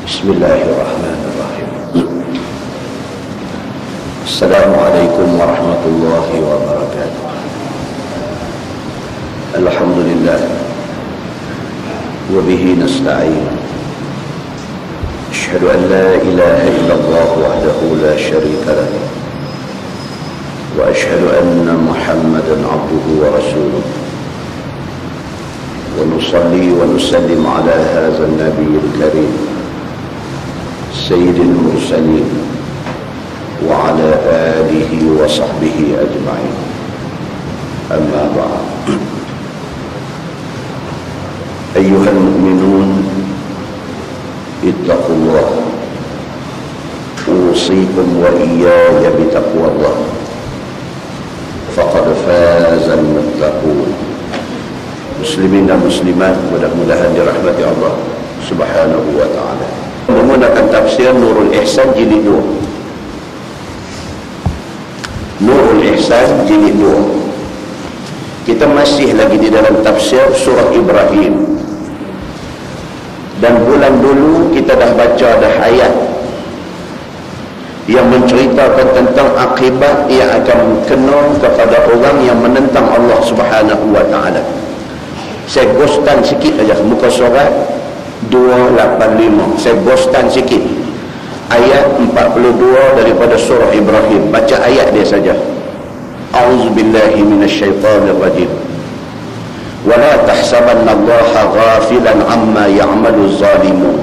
Bismillahirrahmanirrahim. Assalamualaikum warahmatullahi wabarakatuh. Alhamdulillah wa bihi nasta'in. Asyhadu an la ilaha illallah wahdahu la syarika lahu wa asyhadu anna Muhammadan abduhu wa rasuluh. Wa nusalli wa nusallim ala hadzal nabiyil karim Sayyidil Mursalin wa ala alihi wa sahbihi ajma'in. Amma ba'd. Ayyuhal mu'minun, ittaqullah. Usikum wa iyaya bitaqwallah. Faqad fazal muttaqun. Muslimin dan muslimat, mudah-mudahan dirahmati Allah Subhanahu wa ta'ala. Menggunakan tafsir Nurul Ihsan jilid 2. Nurul Ihsan jilid 2. Kita masih lagi di dalam tafsir surah Ibrahim. Dan bulan dulu kita dah baca dah ayat yang menceritakan tentang akibat yang akan kena kepada orang yang menentang Allah Subhanahu wa ta'ala. Saya ghostan sikit saja muka surat 285. Saya ghostan sikit ayat 42 daripada surah Ibrahim. Baca ayat dia saja. A'udzubillahi minasyaitonirrajim. Wa la tahsabannallaha ghafilan amma ya'maluz zalimun.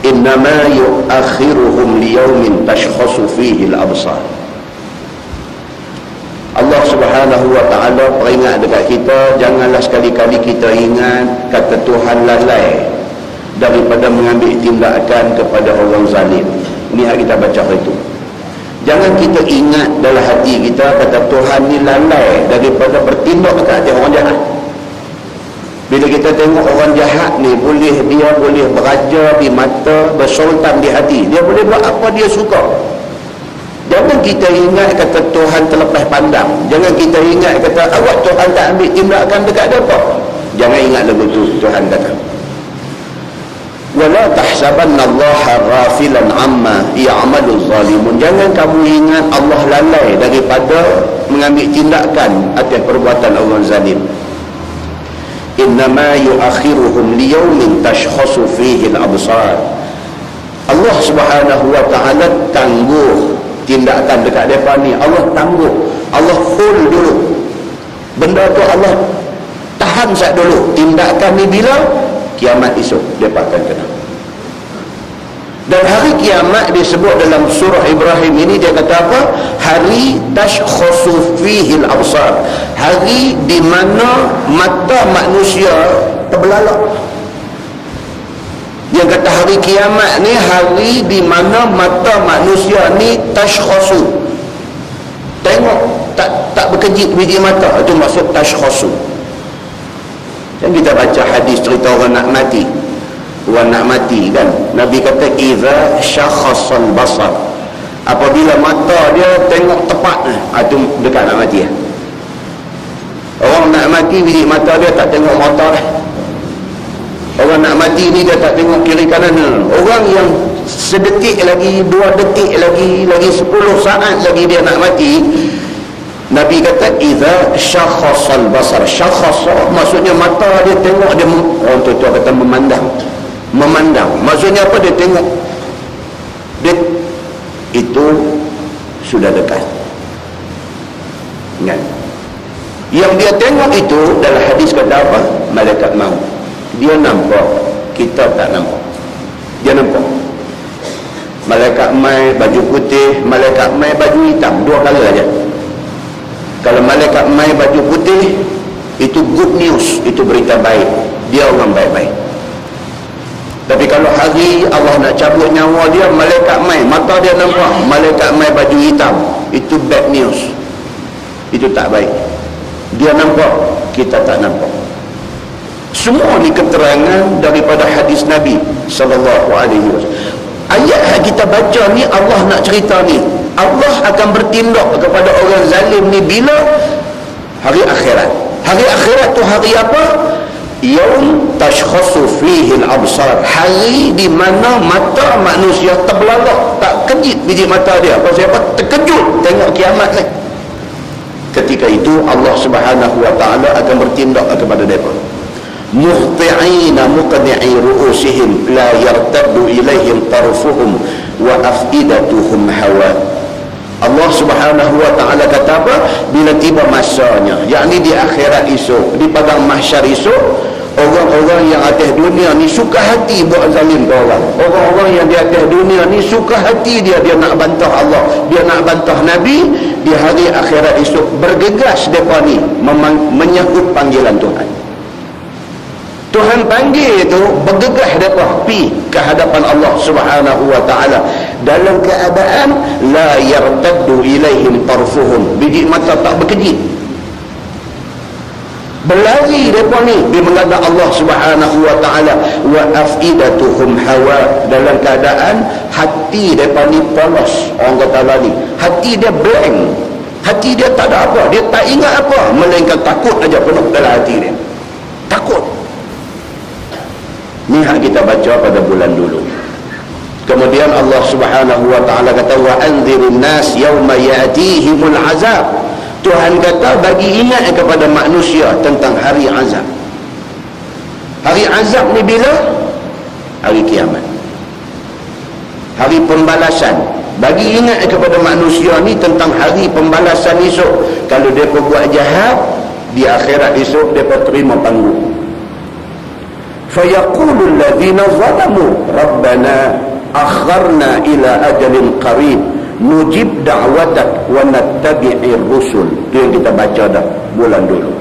Innama yu'akhiruhum liyawmin tashkhasu fihi al-absar. Allah Subhanahu wa ta'ala peringat dekat kita, janganlah sekali-kali kita ingat kata Tuhan lalai daripada mengambil tindakan kepada orang zalim. Ini yang kita baca itu. Jangan kita ingat dalam hati kita kata Tuhan ni lalai daripada bertindak ke atas orang jahat. Bila kita tengok orang jahat ni, dia boleh beraja di mata, bersultan di hati, dia boleh buat apa dia suka. Jangan kita ingat kata Tuhan terlepas pandang. Jangan kita ingat kata awak Tuhan tak ambil tindakan dekat mereka. Jangan ingat lagu tu. Tuhan kata wala tahsabannallaha ghafilan amma ya'maluz zalimun. Jangan kamu ingat Allah lalai daripada mengambil tindakan atas perbuatan orang zalim. Innama yu'akhiruhum liyawmin tashkhasu fihi al-absar. Allah Subhanahu wa ta'ala tangguh tindakan dekat mereka ni. Allah tangguh, Allah hold dulu benda tu, Allah tahan sat dulu. Tindakan ni bila kiamat esok mereka akan kena. Dan hari kiamat disebut dalam surah Ibrahim ini, dia kata apa? Hari tashkhasu fihi al-absar. Hari di mana mata manusia terbelalak. Yang kata hari kiamat ni hari di mana mata manusia ni tashkhasu. Tengok tak berkejip biji mata, itu maksud tashkhasu. Dan kita baca hadis cerita orang nak mati. Orang nak mati kan, Nabi kata idza syakhasal basar. Apabila mata dia tengok tepat, itu dekat nak mati. Orang nak mati biji mata dia tak tengok mata dah. Orang nak mati ni dia tak tengok kiri kanan. Orang yang sedetik lagi, 2 detik lagi 10 saat lagi dia nak mati, Nabi kata idza syakhasal basar. Syakhasa maksudnya mata dia tengok, dia orang tu kata memandang. Maksudnya apa? Dia tengok, dia itu sudah dekat kan? Yang dia tengok itu dalam hadis kata apa? Malaikat maut. Dia nampak, kita tak nampak. Dia nampak malaikat mai baju putih, malaikat mai baju hitam, 2 color aja. Kalau malaikat mai baju putih, itu good news, itu berita baik, dia orang baik-baik. Tapi kalau hari Allah nak cabut nyawa dia, malaikat mai, mata dia nampak, malaikat mai baju hitam, itu bad news, itu tak baik. Dia nampak, kita tak nampak. Semua ni keterangan daripada hadis Nabi sallallahu alaihi wasallam. Ayat yang kita baca ni, Allah nak cerita ni, Allah akan bertindak kepada orang zalim ni bila? Hari akhirat. Hari akhirat tu hari apa? Yaum tashkhasu fihi al-absar, hari di mana mata manusia terbelalak, tak kejit biji mata dia. Pasal apa? Terkejut tengok kiamat ni. Ketika itu Allah Subhanahu wa taala akan bertindak kepada mereka. Muhti'ina muqni'i ru'usihim la yartaddu ilaihim tarfuhum wa afidatuhum hawa. Allah Subhanahu wa taala kata apa? Bila tiba masanya, yakni di akhirat esok, di padang mahsyar esok, orang-orang yang atas dunia ni suka hati buat zalim ke orang. Orang-orang yang di atas dunia ni suka hati dia nak bantah Allah, dia nak bantah Nabi. Di hari akhirat esok bergegas mereka ni menyahut panggilan Tuhan. Tuhan panggil itu, bergegas mereka pi ke hadapan Allah Subhanahu wa taala dalam keadaan la yartaddu ilaihim tarfuhum, biji mata tak berkedip, berlari mereka ni di menghadap Allah Subhanahu wa taala. Wa afidatuhum hawa, dalam keadaan hati mereka ni polos. Orang kata lari, hati dia blank, hati dia tak ada apa, dia tak ingat apa, melainkan takut aja penuh dalam hati dia, takut. Ni hak kita baca pada bulan dulu. Kemudian Allah Subhanahu wa taala kata wa anzirin nas yauma ya'tihimul azab. Tuhan kata bagi ingat kepada manusia tentang hari azab. Hari azab ni bila? Hari kiamat, hari pembalasan. Bagi ingat kepada manusia ni tentang hari pembalasan esok. Kalau dia buat jahat, di akhirat esok dia terima panggung. Fayaqulu alladhina zalamu rabbana akharna ila ajalin qarib nujib da'watak wa nattabi'ir rusul. Itu yang kita baca dah bulan dulu.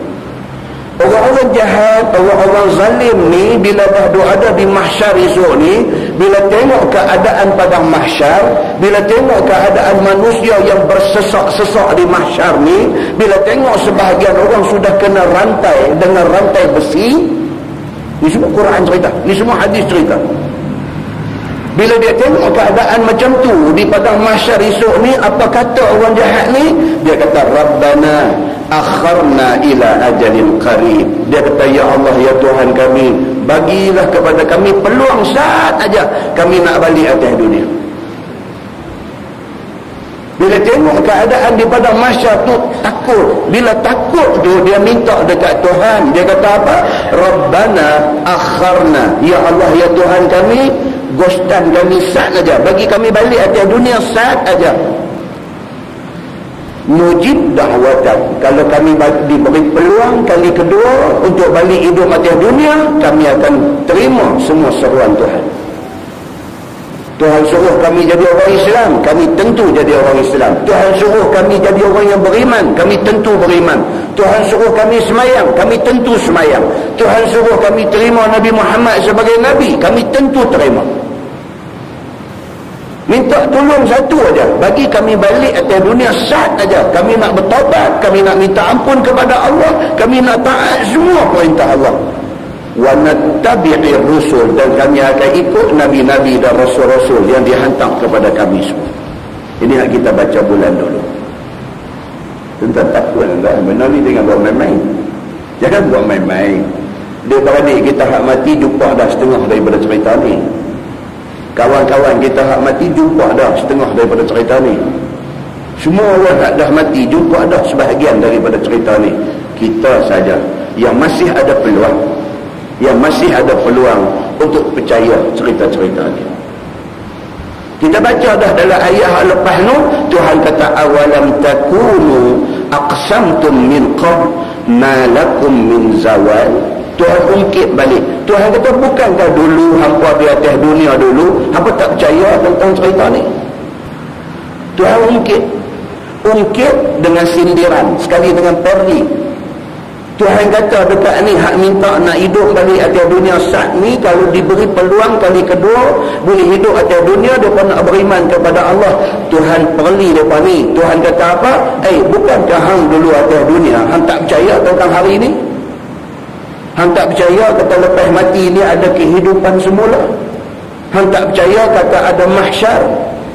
Orang-orang jahat, orang-orang zalim ni bila dah ada di mahsyar esok ni, bila tengok keadaan padang mahsyar, bila tengok keadaan manusia yang bersesak-sesak di mahsyar ni, bila tengok sebahagian orang sudah kena rantai dengan rantai besi. Ni semua Quran cerita, ni semua hadis cerita. Bila dia tengok keadaan macam tu di padang mahsyar esok ni, apa kata orang jahat ni? Dia kata Rabbana akharna ila ajalin qarib. Dia kata, ya Allah, ya Tuhan kami, bagilah kepada kami peluang saat aja kami nak balik atas dunia. Bila tengok keadaan di padang mahsyar tu takut. Bila takut tu dia minta dekat Tuhan. Dia kata apa? Rabbana akharna, ya Allah, ya Tuhan kami, gostan kami saat aja, bagi kami balik atas dunia saat aja. Nujib da'watak, kalau kami diberi peluang kali kedua untuk balik hidup atas dunia, kami akan terima semua seruan Tuhan. Tuhan suruh kami jadi orang Islam, kami tentu jadi orang Islam. Tuhan suruh kami jadi orang yang beriman, kami tentu beriman. Tuhan suruh kami semayang, kami tentu semayang. Tuhan suruh kami terima Nabi Muhammad sebagai Nabi, kami tentu terima. Minta tolong satu aja, bagi kami balik atas dunia saat aja. Kami nak bertaubat, kami nak minta ampun kepada Allah, kami nak taat semua perintah Allah. Wa nattabi'ir rusul, dan kami akan ikut nabi-nabi dan rasul-rasul yang dihantar kepada kami semua. Ini yang kita baca bulan dulu. Tentang takut lah, benar ni jangan buat main-main. Jangan buat main-main. Dia beradik kita hak mati jumpa dah setengah daripada cerita ni. Kawan-kawan kita hak mati jumpa dah setengah daripada cerita ni. Semua orang hak dah mati jumpa dah sebahagian daripada cerita ni. Kita saja yang masih ada peluang, yang masih ada peluang untuk percaya cerita-cerita ni. Kita baca dah dalam ayat lepas tu, Tuhan kata awalam takunu aqsamtum min qabl ma lakum min zawal. Tuhan ungkit balik. Tuhan kata bukankah dulu hampa di atas dunia dulu hampa tak percaya tentang cerita ni? Tuhan ungkit dengan sindiran, sekali dengan perli. Tuhan kata dekat ni hak minta nak hidup balik atas dunia saat ni, kalau diberi peluang kali kedua boleh hidup atas dunia, mereka nak beriman kepada Allah. Tuhan perli mereka ni. Tuhan kata apa? Bukankah hang dulu atas dunia hang tak percaya tentang hari ni? Hang tak percaya kata lepas mati ni ada kehidupan semula? Hang tak percaya kata ada mahsyar?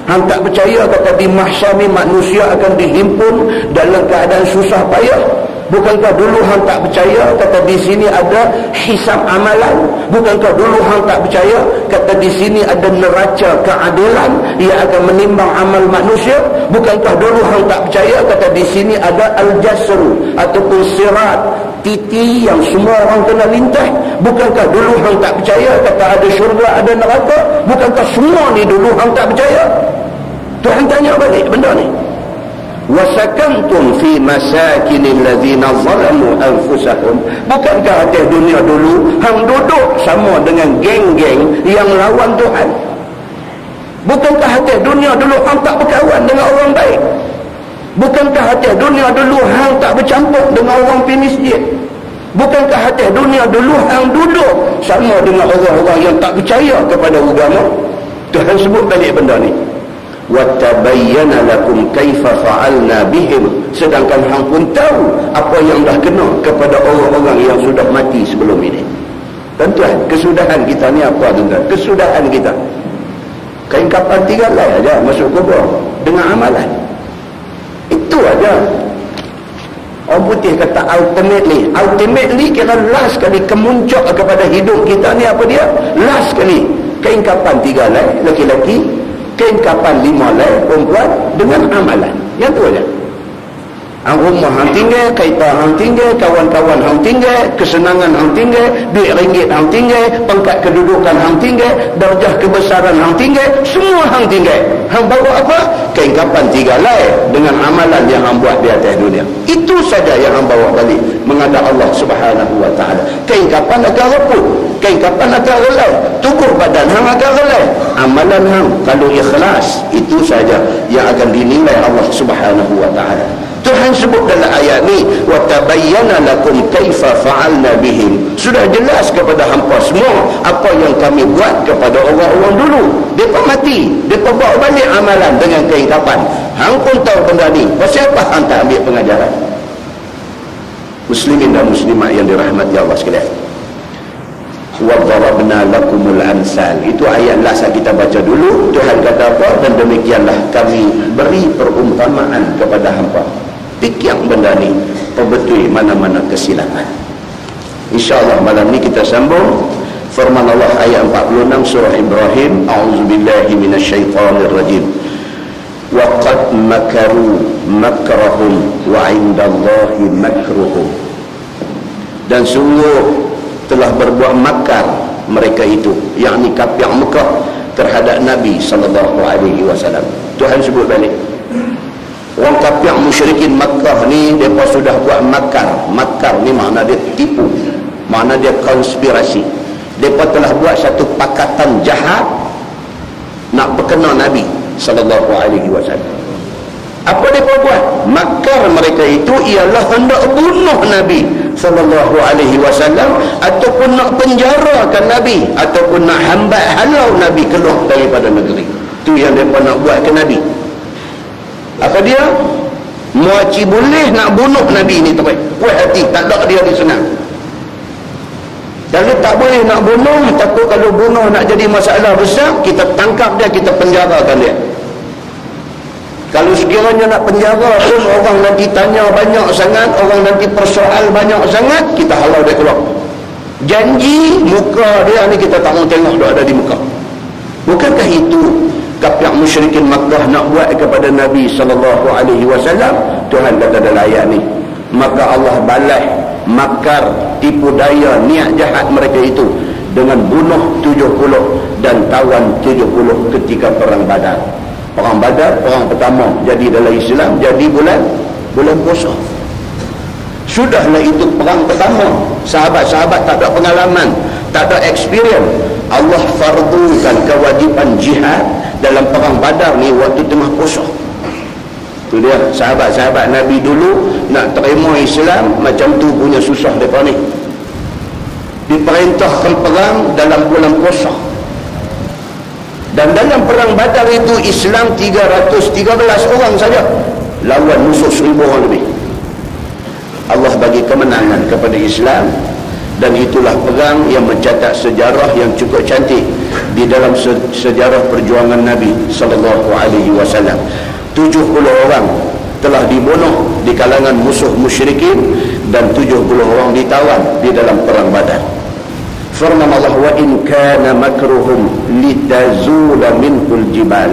Hang tak percaya kata di mahsyar ni manusia akan dihimpun dalam keadaan susah payah? Bukankah dulu hang tak percaya kata di sini ada hisab amalan? Bukankah dulu hang tak percaya kata di sini ada neraca keadilan yang akan menimbang amal manusia? Bukankah dulu hang tak percaya kata di sini ada al-jasru ataupun sirat, titi yang semua orang kena lintas? Bukankah dulu hang tak percaya kata ada syurga, ada neraka? Bukankah semua ni dulu hang tak percaya? Tuhan tanya balik benda ni. وَسَكَنْتُمْ فِي مَسَاكِنِ الَّذِينَ ظَلَمُوا أَنفُسَهُمْ. Bukankah atas dunia dulu hang duduk sama dengan geng-geng yang lawan Tuhan? Bukankah atas dunia dulu hang tak berkawan dengan orang baik? Bukankah atas dunia dulu hang tak bercampur dengan orang pi masjid? Bukankah atas dunia dulu hang duduk sama dengan orang-orang yang tak percaya kepada agama? Tuhan sebut balik benda ni. وَتَبَيَّنَ لَكُمْ كَيْفَ فَعَلْنَا بِهِمْ. Sedangkan hang pun tahu apa yang dah kena kepada orang-orang yang sudah mati sebelum ini. Tuan-tuan, kesudahan kita ni apa tuan-tuan? Kesudahan kita kain kapan 3 helai aja masuk kubur dengan amalan. Itu aja. Orang putih kata ultimately kira last kali kemuncak kepada hidup kita ni apa dia? Last kali kain kapan 3 helai laki-laki, kain kapan 5 helai perempuan dengan amalan. Yang tu aja. Rumah hang tinggal, kereta hang tinggal, kawan-kawan hang tinggal, kesenangan hang tinggal, duit ringgit hang tinggal, pangkat kedudukan hang tinggal, darjah kebesaran hang tinggal, semua hang tinggal. Hang bawa apa? Kain kapan 3 helai dengan amalan yang hang buat di atas dunia. Itu saja yang hang bawa balik menghadap Allah Subhanahu wa taala. Kain kapan akan reput, kain kapan akan relai, tubuh badan hang akan relai. Amalan hang kalau ikhlas, itu saja yang akan dinilai Allah Subhanahu wa taala. Tuhan sebut dalam ayat ni, wa tabayyana lakum kaifa fa'alna bihim. Sudah jelas kepada hampa semua apa yang kami buat kepada orang-orang dulu. Depa mati, depa bawa balik amalan dengan kain kapan. Hang pun tahu benda ni. Pasal apa hang tak ambil pengajaran? Muslimin dan muslimat yang dirahmati Allah sekalian. Wa darabna lakumul amsal. Itu ayat last kita baca dulu. Tuhan kata apa? Dan demikianlah kami beri perumpamaan kepada hampa. Fikir benda ni perbetul mana-mana kesilapan. InsyaAllah malam ni kita sambung firman Allah ayat 46 surah Ibrahim. A'udzubillahi minasyaitanirrajim. Wa qad makaru makrahum wa 'indallahi makruhum. Dan sungguh telah berbuat makar mereka itu, yakni kafir Mekah terhadap Nabi sallallahu alaihi wasallam. Tuhan sebut balik. Orang kafir musyrikin Makkah ni mereka sudah buat makar. Makar ni makna dia tipu, makna dia konspirasi. Mereka telah buat satu pakatan jahat nak berkena Nabi sallallahu alaihi wasallam. Apa mereka buat? Makar mereka itu ialah hendak bunuh Nabi sallallahu alaihi wasallam, ataupun nak penjarakan Nabi, ataupun nak hambat halau Nabi keluar daripada negeri. Itu yang mereka nak buat ke Nabi. Apa dia? Muaci boleh nak bunuh Nabi ni terbaik. Puas hati, tak ada dia di sana. Kalau tak boleh nak bunuh, takut kalau bunuh nak jadi masalah besar, kita tangkap dia, kita penjarakan dia. Kalau sekiranya nak penjara pun orang nanti tanya banyak sangat, orang nanti persoal banyak sangat, kita halau dia keluar. Janji muka dia ni kita tak mau tengok dia ada di muka. Bukankah itu kafir musyrikin Makkah nak buat kepada Nabi sallallahu alaihi wasallam? Tuhan kata dalam ayat ni, maka Allah balas makar, tipu daya, niat jahat mereka itu dengan bunuh 70 dan tawan 70 ketika perang Badar. Perang Badar, perang pertama jadi dalam Islam, jadi bulan puasa. Sudahlah itu perang pertama, sahabat-sahabat tak ada pengalaman, tak ada experience. Allah fardukan kewajipan jihad dalam perang Badar ni waktu tengah puasa. Tu dia, sahabat-sahabat Nabi dulu nak terima Islam macam tu punya susah mereka ni. Diperintahkan perang dalam bulan puasa. Dan dalam perang Badar itu Islam 313 orang saja lawan musuh 1000 orang lebih. Allah bagi kemenangan kepada Islam, dan itulah perang yang mencatat sejarah yang cukup cantik di dalam sejarah perjuangan Nabi sallallahu alaihi wasallam. 70 orang telah dibunuh di kalangan musuh musyrikin dan 70 orang ditawan di dalam perang Badar. Firman Allah, wa in kana makruhum litazula minhul jibal.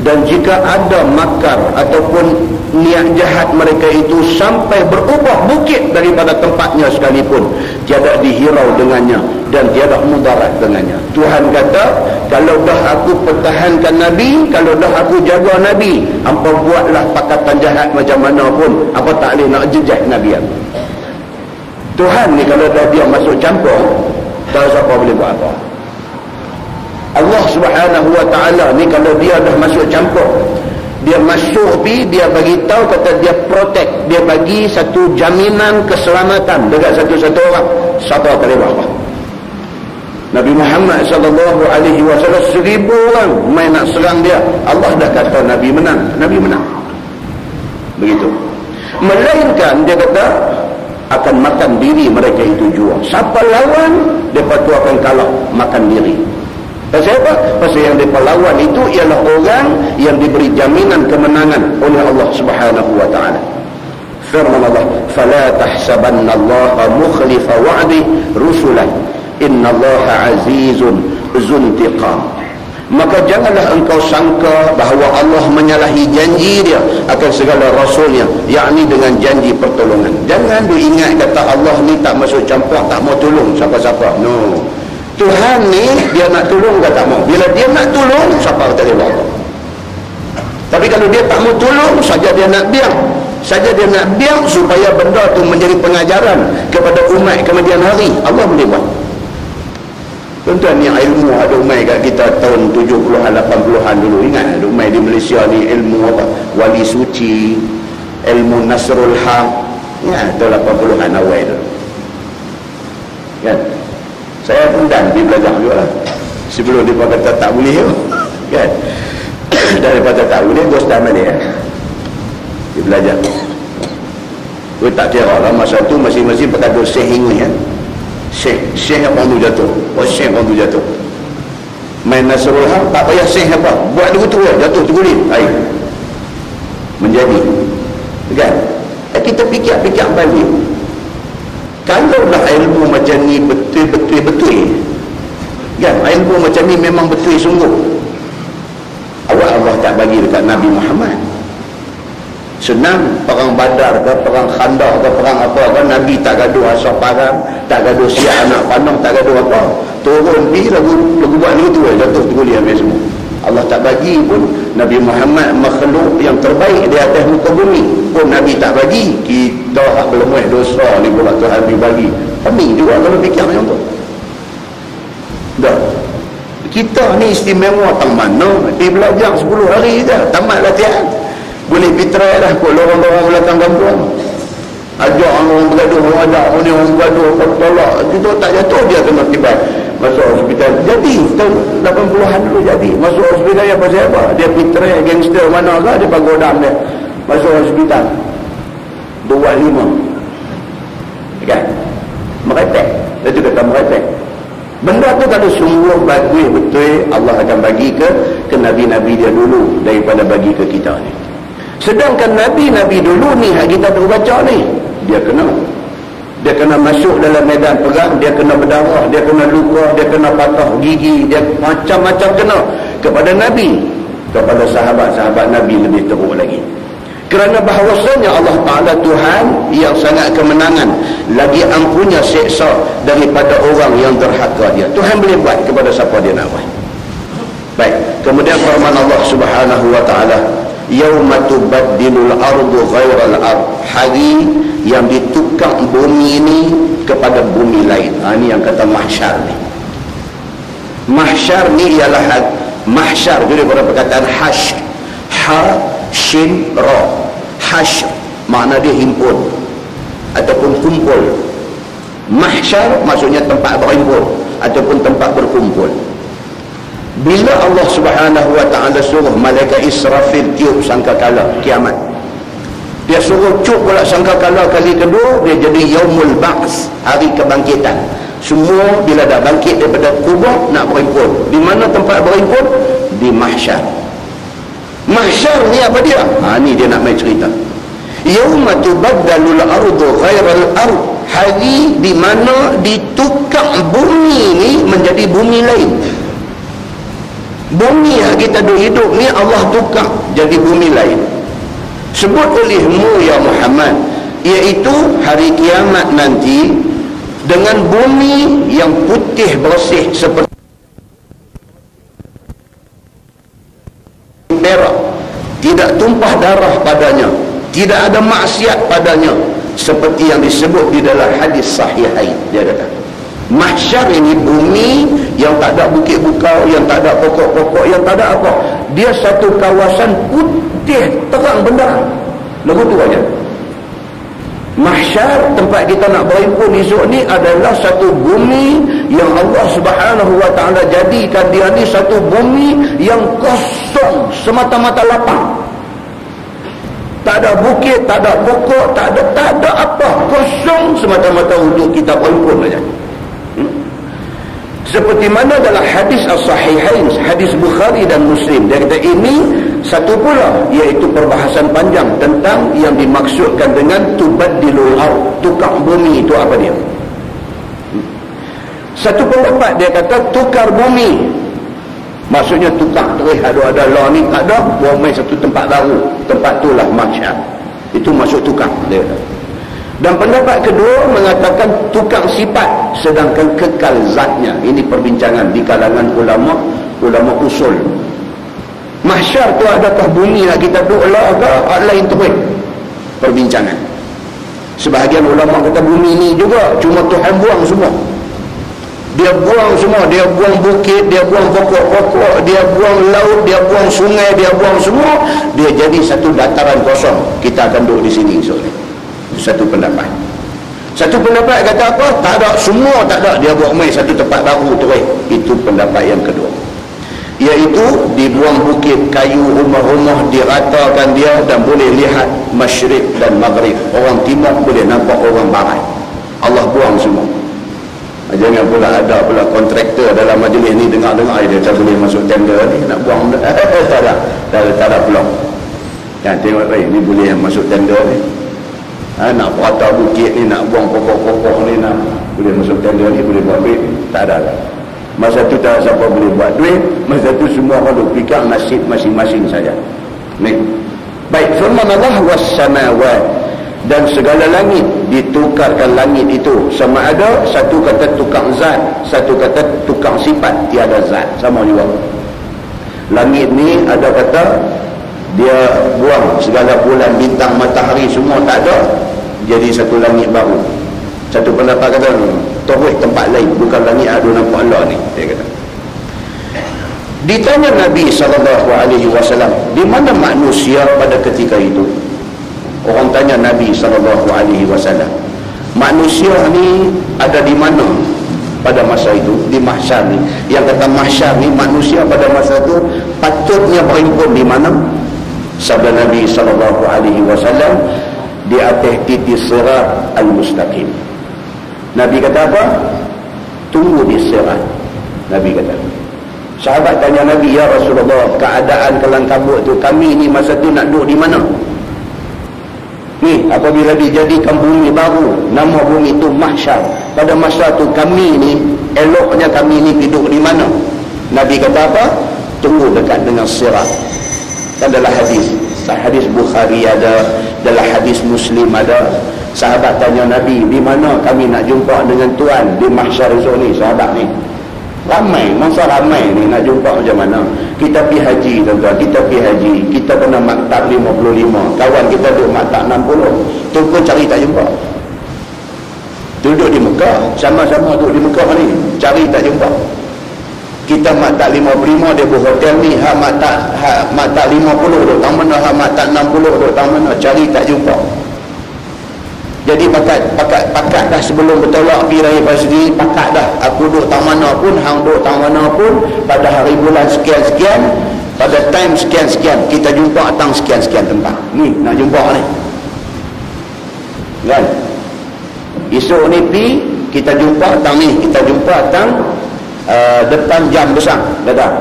Dan jika ada makar ataupun niat jahat mereka itu sampai berubah bukit daripada tempatnya sekalipun, tiada dihirau dengannya dan tiada mudarat dengannya. Tuhan kata, kalau dah aku pertahankan Nabi, kalau dah aku jaga Nabi, hampa buatlah pakatan jahat macam mana pun, apa tak boleh nak jejak Nabi aku. Tuhan ni kalau dah dia masuk campur, tak siapa boleh buat apa. Allah Subhanahu wa ta'ala ni kalau dia dah masuk campur, dia masuk dia bagi tahu, kata dia protect, dia bagi satu jaminan keselamatan dekat satu-satu orang, siapa tak boleh buat apa. Nabi Muhammad sallallahu alaihi wasallam 1000 orang main nak serang dia, Allah dah kata Nabi menang, Nabi menang. Begitu. Melainkan dia kata akan makan diri mereka itu jua. Siapa lawan, mereka tu akan kalah, makan diri. Pasal apa? Pasal yang mereka lawan itu ialah orang yang diberi jaminan kemenangan oleh Allah Subhanahu wa ta'ala. Firman Allah, fala tahsabanna Allah mukhlifa wa'di rusulah, innallaha azizun zuntiqam. Maka janganlah engkau sangka bahawa Allah menyalahi janji dia akan segala rasulnya, yakni dengan janji pertolongan. Jangan diingat kata Allah ni tak masuk campur, tak mau tolong siapa-siapa. No. Tuhan ni dia nak tolong ke tak mau? Bila dia nak tolong, siapa kata dia buat apa? Tapi kalau dia tak mau tolong, saja dia nak biang. Saja dia nak biang supaya benda tu menjadi pengajaran kepada umat kemudian hari, Allah boleh buat. Tuan-tuan, ni ilmu ada umai kat kita tahun 70-an 80-an dulu. Ingat ada umai di Malaysia ni ilmu apa? Wali suci, ilmu Nasrul Haq. Ingat tahun 80-an awal tu. Kan? Saya pun dan dia belajar juga lah. Sebelum dia kata tak boleh kan? Daripada tak boleh, dia start balik dia belajar. Dia tak kira lah masa tu masing-masing berkata sehing ni kan. Syekh orang tu jatuh. Syekh orang tu jatuh. Main Nasrul Haq tak payah syekh apa, buat dulu tu jatuh terguling air menjadi kan. Kita fikir balik, kalau dah ilmu macam ni betul kan, ilmu macam ni memang betul sungguh, awak Allah tak bagi dekat Nabi Muhammad. Senang perang Badar ke, perang Khandaq ke, perang apa ke, Nabi tak gaduh asal parang, tak gaduh siap anak panah, tak gaduh apa, turun pergi lagu buat ni tu jatuh terguling habis semua. Allah tak bagi pun Nabi Muhammad makhluk yang terbaik di atas muka bumi pun Nabi tak bagi. Kita hak berlemah dosa ni pula Tuhan bagi. Pening juga kalau fikir macam tu. Dah. Kita ni istimewa tang mana? Pergi belajar 10 hari je, tamat latihan. Boleh fitrai dah kot lorong-lorong belakang kampung. Ajak orang bergaduh, orang bergaduh, tolak. Kita tak jatuh, dia kena tiba masuk hospital. Jadi tahun 80-an dulu jadi masuk hospital yang pasal apa? Dia fitrai gangster mana ke, dia pagodam dia masuk hospital 25 kan, meretek. Dia juga kata meretek. Benda tu kalau sungguh bagus betul, Allah akan bagi ke nabi-nabi dia dulu daripada bagi ke kita ni. Sedangkan nabi-nabi dulu ni hak kita tu baca ni, dia kena masuk dalam medan perang, dia kena berdarah, dia kena luka, dia kena patah gigi, dia macam-macam kena kepada nabi, kepada sahabat-sahabat nabi lebih teruk lagi. Kerana bahawasanya Allah Ta'ala Tuhan yang sangat kemenangan, lagi ampunnya seksa daripada orang yang derhaka dia. Tuhan boleh buat kepada siapa dia nak buat. Baik, kemudian firman Allah Subhanahu wa Ta'ala, yauma tubaddilul ardu ghairal ard, hari yang ditukar bumi ini kepada bumi lain. Ini yang kata mahsyar ni. Mahsyar ni ialah mahsyar daripada perkataan hasyr, ha shin ra. Hasyr makna dia himpun ataupun kumpul. Mahsyar maksudnya tempat berhimpun ataupun tempat berkumpul. Bila Allah Subhanahu wa Ta'ala suruh malaikat Israfil tiup sangkakala kiamat, dia suruh tiup pula sangkakala kali kedua, dia jadi yaumul ba'ts, hari kebangkitan. Semua bila dah bangkit daripada kubur nak berhimpun. Di mana tempat berhimpun? Di mahsyar. Mahsyar ni apa dia? Ni dia nak main cerita. yauma tubaddalul ardu ghairal ard, hari di mana ditukar bumi ni menjadi bumi lain. Bumi yang kita hidup ni Allah tukar jadi bumi lain. Sebut olehmu ya Muhammad, iaitu hari kiamat nanti dengan bumi yang putih bersih seperti perak, tidak tumpah darah padanya, tidak ada maksiat padanya, seperti yang disebut di dalam hadis sahihain. Dia kata mahsyar ini bumi yang tak ada bukit bukau, yang tak ada pokok-pokok, yang tak ada apa, dia satu kawasan putih terang benderang. Lagu tu aja. Mahsyar, tempat kita nak berhimpun esok ni, adalah satu bumi yang Allah Subhanahu wa ta'ala jadikan dia ni satu bumi yang kosong, semata-mata lapang. Tak ada bukit, tak ada pokok, tak ada apa, kosong semata-mata untuk kita berhimpun saja. Seperti mana dalam hadis as-sahihain, hadis Bukhari dan Muslim, dia kata ini satu pula, iaitu perbahasan panjang tentang yang dimaksudkan dengan tubaddilul ard, tukar bumi itu apa dia. Satu pendapat dia kata tukar bumi, maksudnya tukar terus ada lah ni, tak ada, buang main satu tempat baru, tempat itulah mahsyar, itu maksud tukar dia kata. Dan pendapat kedua mengatakan tukar sifat sedangkan kekal zatnya. Ini perbincangan di kalangan ulama usul. Mahsyar tu adakah bumi nak kita duduk lah ke lain terus? Perbincangan. Sebahagian ulama kata bumi ni juga, cuma Tuhan buang semua. Dia buang semua, dia buang bukit, dia buang pokok-pokok, dia buang laut, dia buang sungai, dia buang semua, dia jadi satu dataran kosong. Kita akan duduk di sini soalnya. Satu pendapat. Satu pendapat kata apa? Tak ada, semua tak ada, dia buat main satu tempat baru terus. Itu pendapat yang kedua, iaitu dibuang bukit, kayu, rumah-rumah diratakan dia, dan boleh lihat masyrik dan maghrib, orang timur boleh nampak orang barat. Allah buang semua. Jangan pula ada pula kontraktor dalam majlis ni dengar-dengar dia tak boleh masuk tender ni, nak buang tak ada peluang. Jangan tengok ni boleh masuk tender ni, nak rata bukit ni, nak buang pokok-pokok ni, nak boleh masuk tender ni, boleh buat duit, tak ada lah. Masa tu tak siapa boleh buat duit, masa tu semua orang duk fikir nasib masing-masing saja. Ni baik, firman Allah was-samawat, dan segala langit, ditukarkan langit itu, sama ada satu kata tukar zat, satu kata tukar sifat, tiada zat, sama juga. Langit ni ada kata dia buang segala bulan, bintang, matahari semua tak ada, jadi satu langit baru. Satu pendapat kata terus tempat lain, bukan langit ada nampak Allah ni, dia kata. Ditanya Nabi SAW, di mana manusia pada ketika itu? Orang tanya Nabi SAW, manusia ni ada di mana pada masa itu, di mahsyar ni? Yang kata mahsyar ni, manusia pada masa itu patutnya berhimpun di mana? Sabda Nabi SAW, di atas titik sirat al-mustaqim. Nabi kata apa? Tunggu di sirat. Nabi kata. Sahabat tanya Nabi, ya Rasulullah, keadaan kelang kabut tu, kami ni masa tu nak duduk di mana? Ni apabila dijadikan bumi baru, nama bumi tu mahsyar, pada masa tu kami ni, eloknya kami ni duduk di mana? Nabi kata apa? Tunggu dekat dengan sirat. Adalah hadis Bukhari ada, dalam hadis Muslim ada. Sahabat tanya Nabi, di mana kami nak jumpa dengan Tuhan di mahsyar esok ni? Sahabat ni ramai, masa ramai ni nak jumpa macam mana? Kita pergi haji, tuan-tuan, kita pergi haji, kita kena maktab 55, kawan kita duduk maktab 60, tu pun cari tak jumpa. Duduk di Mekah, sama-sama duduk di Mekah ni, cari tak jumpa. Kita maktab 55, dia berhotel ni, maktab 50 duduk tang mana, maktab 60 duduk tang mana, cari tak jumpa. Jadi pakat dah sebelum bertolak pergi raya pasir, pakat dah. Aku duduk tang mana pun, hang duduk tang mana pun, pada hari bulan sekian-sekian, pada time sekian-sekian, kita jumpa tang sekian-sekian tempat. Ni nak jumpa ni, kan? Esok ni pergi, kita jumpa tang ni, kita jumpa tang depan jam besar, kata.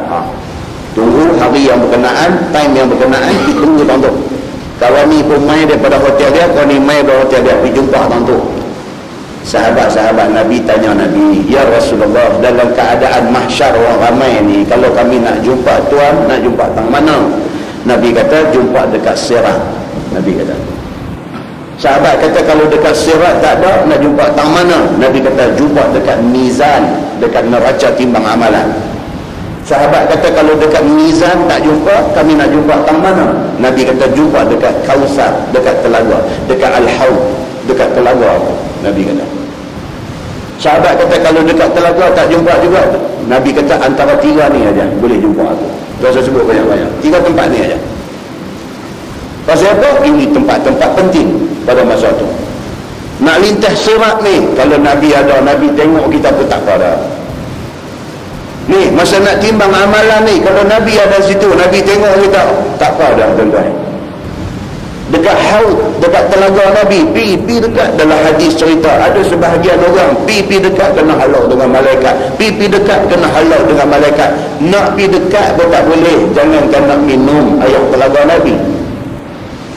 Tunggu hari yang berkenaan, time yang berkenaan, kita tunggu tang tu. Kawan ni pun main daripada hotel dia, kawan ni main daripada hotel dia, pergi jumpa orang tu. Sahabat-sahabat Nabi tanya Nabi, ya Rasulullah, dalam keadaan mahsyar orang ramai ni, kalau kami nak jumpa Tuhan, nak jumpa tang mana? Nabi kata, jumpa dekat sirat. Nabi kata. Sahabat kata, kalau dekat sirat tak ada, nak jumpa tang mana? Nabi kata, jumpa dekat mizan, dekat neraca timbang amalan. Sahabat kata, kalau dekat mizan tak jumpa, kami nak jumpa tang mana? Nabi kata, jumpa dekat Kausar, dekat telaga, dekat Al-Haud, dekat telaga. Nabi kata. Sahabat kata, kalau dekat telaga tak jumpa juga. Nabi kata, antara tiga ni aja boleh jumpa aku. Tak usah sebut banyak-banyak. Tiga tempat ni aja. Pasal apa? Ini tempat-tempat penting pada masa tu. Nak lintas sirat ni, kalau Nabi ada, Nabi tengok kita pun tak pada. Ni, masa nak timbang amalan ni, kalau Nabi ada situ, Nabi tengok kita, tak pada, tuan-tuan. Dekat haud, dekat telaga Nabi, pi dekat. Dalam hadis cerita, ada sebahagian orang pi dekat kena halau dengan malaikat, pi dekat kena halau dengan malaikat. Nak pi dekat pun tak boleh, jangankan nak minum air telaga Nabi.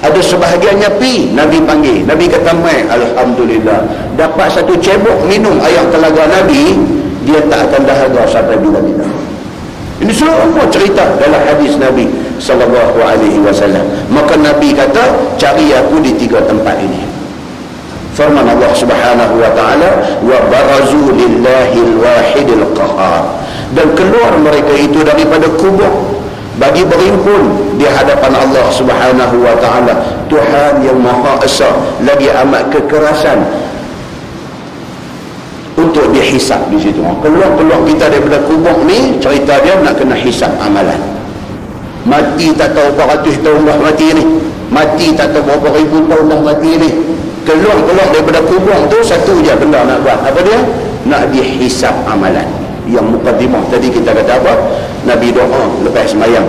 Ada sebahagiannya pi, Nabi panggil, Nabi kata, mai, alhamdulillah, dapat satu cebok minum air telaga Nabi, dia tak akan dahaga sampai bila-bila. Ini semua cerita dalam hadis Nabi sallallahu alaihi wasallam. Maka Nabi kata, cari aku di tiga tempat ini. Firman Allah Subhanahu wa taala, wa barazu lillahil wahidil qahhar. Dan keluar mereka itu daripada kubur bagi berhimpun di hadapan Allah Subhanahu wa taala, Tuhan yang Maha Esa, lagi amat kekerasan untuk dihisap di situ. Keluar kita daripada kubur ni, cerita dia nak kena hisap amalan. Mati tak tahu berapa ratus tahun dah mati ni. Mati tak tahu berapa ribu tahun dah mati ni. Keluar daripada kubur tu, satu je benda nak buat. Apa dia? Nak dihisap amalan. Yang mukadimah tadi kita kata apa? Nabi doa lepas semayang,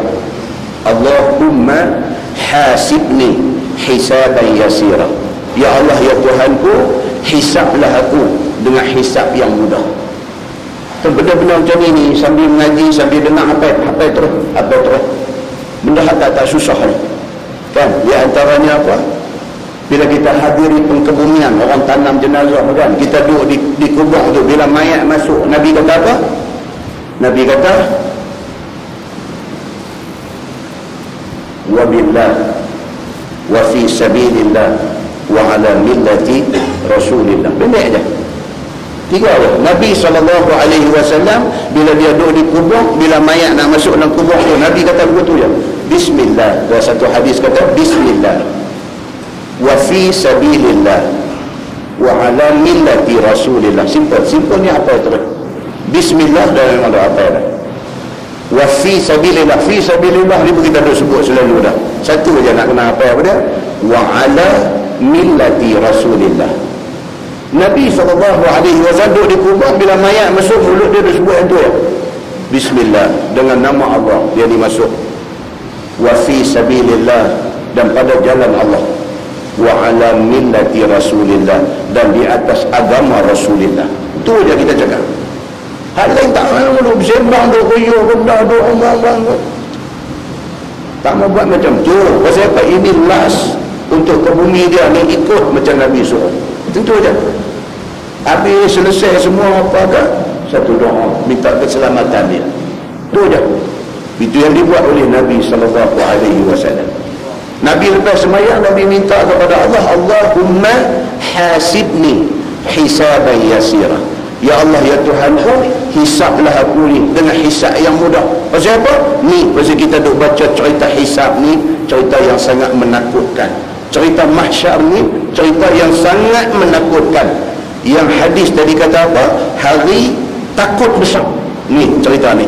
Allahumma hasibni hisaban yasira. Ya Allah, ya Tuhanku, hisaplah aku dengan hisap yang mudah. Benda-benda macam ni sambil mengaji, sambil dengar hafal terus. Benda tak susah ni. Kan? Di antaranya apa? Bila kita hadiri pengkebumian, orang tanam jenazah kan, kita duduk di kubur tu, bila mayat masuk, Nabi kata apa? Nabi kata, wa billah wa fi sabilillah wa ala millati rasulillah. Benar je. Tiga je. Nabi SAW bila dia duduk di kubur, bila mayat nak masuk dalam kubur tu, Nabi kata begitu je, bismillah. Ada satu hadis kata bismillah wa fi sabilillah wa ala millati rasulillah. Simple ni apa itu? Bismillah dan memang ada apa dah. Wa fi sabilillah, fi sabilillah ni kita dah sebut selalu dah. Satu je nak kena apa dia? Wa ala millati rasulillah. Nabi SAW duduk di kubur, bila mayat masuk, mulut dia sebut yang tu ya, bismillah, dengan nama Allah dia dimasuk. Wa fi sabilillah, dan pada jalan Allah. Wa ala millati rasulillah, dan di atas agama Rasulillah. Itu je kita cakap. Hal lain tak mahu bersembang, duk kuyuh benda, duk omong-omong, tak mau buat macam tu. Pasal apa? Ini last untuk ke bumi dia ni, ikut macam Nabi suruh. Tentu je. Habis selesai semua apa ke? Satu doa, minta keselamatan dia. Itu je. Itu yang dibuat oleh Nabi SAW. Nabi lepas semayang, Nabi minta kepada Allah, Allahumma hasibni hisaban yasira. Ya Allah, ya Tuhanku, hisaplah aku ni dengan hisap yang mudah. Pasal apa? Ni, pasal kita duk baca cerita hisap ni, cerita yang sangat menakutkan. Cerita mahsyar ni cerita yang sangat menakutkan. Yang hadis tadi kata apa? Hari takut besar. Ni cerita ni.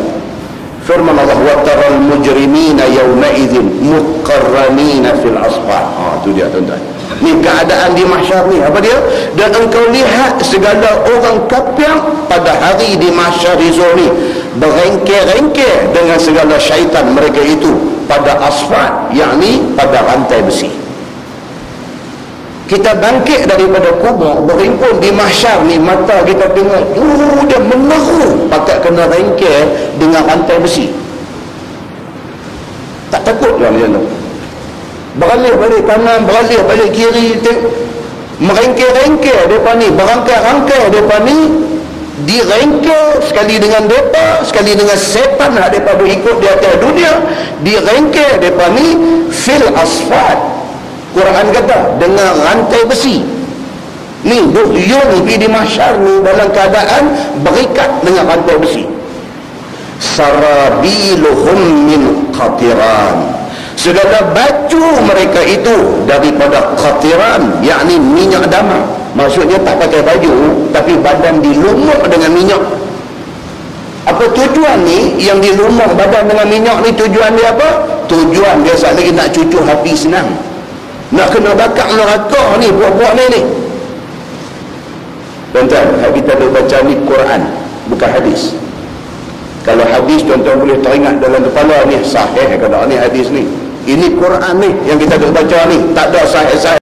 Firman Allah, wa taral mujrimina yawma idzin muqarranina fil asfar. Tu dia tuan-tuan. Ni keadaan di mahsyar ni. Apa dia? Dan engkau lihat segala orang kafir pada hari di mahsyar itu ni berengker-engker dengan segala syaitan mereka itu pada asfar, yakni pada rantai besi. Kita bangkit daripada kubur, berhimpun di mahsyar ni, mata kita tengok, dia meneru pakat kena rengker dengan rantai besi. Tak takut dia macam tu. beralih balik kanan, beralih balik kiri, merengkel-rengkel mereka ni, berangkai-rangkai mereka ni, direngkel sekali dengan mereka, sekali dengan setan yang mereka berikut di atas dunia, direngkel mereka ni fil asfad. Quran kata dengan rantai besi ni, duk yung pergi di mahsyar ni dalam keadaan berikat dengan rantai besi. Sarabiluhum min qatiran, segala baju mereka itu daripada qatiran, yakni minyak damak. Maksudnya tak pakai baju tapi badan dilumur dengan minyak. Apa tujuan ni yang dilumur badan dengan minyak ni? Tujuan dia apa? Tujuan dia saat lagi nak cucu api senang, nak kena bakar neraka ni buat-buat ni. Tuan-tuan, kita nak baca ni Quran, bukan hadis. Kalau hadis tuan-tuan boleh teringat dalam kepala ni, sahih kalau ni hadis ni. Ini Quran ni yang kita nak baca ni, tak ada sahih-sahih.